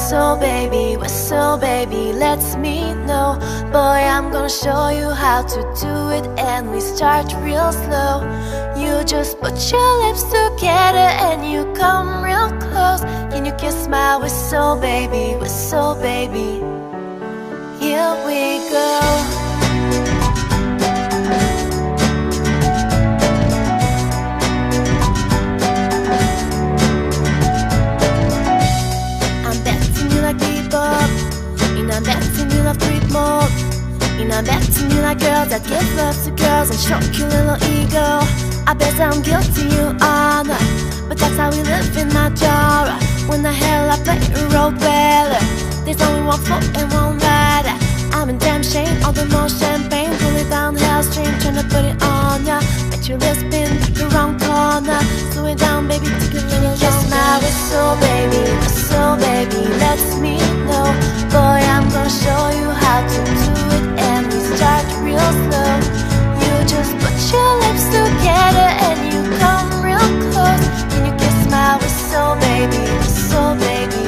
whistle baby, let's meet. No, boy, I'm gonna show you how to do it, and we start real slow. You just put your lips together and you come real close. Can you kiss my whistle baby, whistle baby? Here we go. I'm betting you love creep more. And I'm betting you like girls that give love to girls and stroke your little ego. I bet I'm guilty, you are not, but that's how we live in my genre. When the hell I play a role better, there's only one foot and one rider. I'm in damn shame, all the more champagne. Pull it down Hellstream, trying to put it on ya. Bet your lips spin back around corner. Slow it down, baby, take a little kiss my whistle baby, let's meet. No, boy, I'm gonna show you how to do it, and we start real slow. You just put your lips together and you come real close. Can you kiss my whistle baby, whistle baby?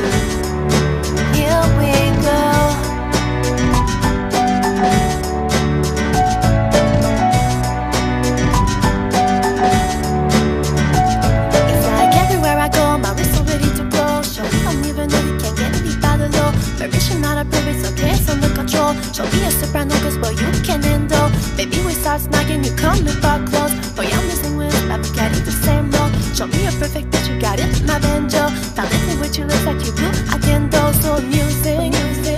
Here we go. It's like everywhere I go, my wrist ready to go. Show me don't even know you can't get me by the low. Permission not a privilege, so it's under control. Show me a soprano, cause boy you can handle. Baby we start snagging, you come in far close. Boy I'm missing with, but we got it the same role. Show me a perfect pitch, you got it, my banjo. Found it with you, looks like you do, I can do. So music,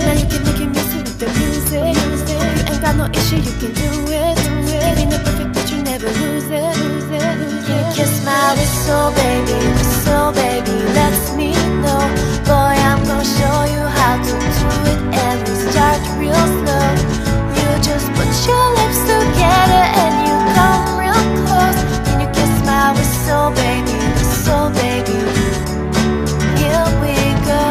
now you can make it music with the music. You ain't got no issue, you can do it. Giving the perfect pitch, you never lose it. You kiss my whistle baby, let's meet. No, boy, I'm gonna show you how to do it, and we start real slow. You just put your lips together and you come real close. Can you kiss my whistle baby, whistle baby? Here we go.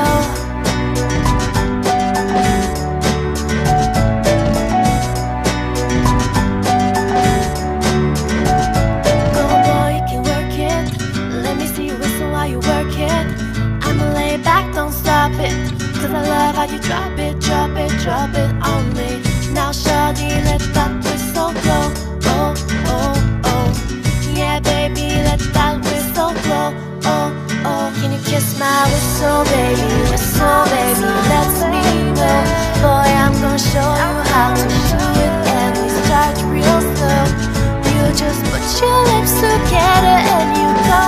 Go boy, you can work it. Let me see you whistle while you work it. I'ma lay back, don't stop it, cause I love how you drop it on me. Now shawty, let that whistle blow. Oh, oh, oh. Yeah baby, let that whistle blow. Oh, oh. Can you kiss my whistle baby, let's meet. No, boy, I'm gonna show you how to do it, and we start real slow. You just put your lips together and you go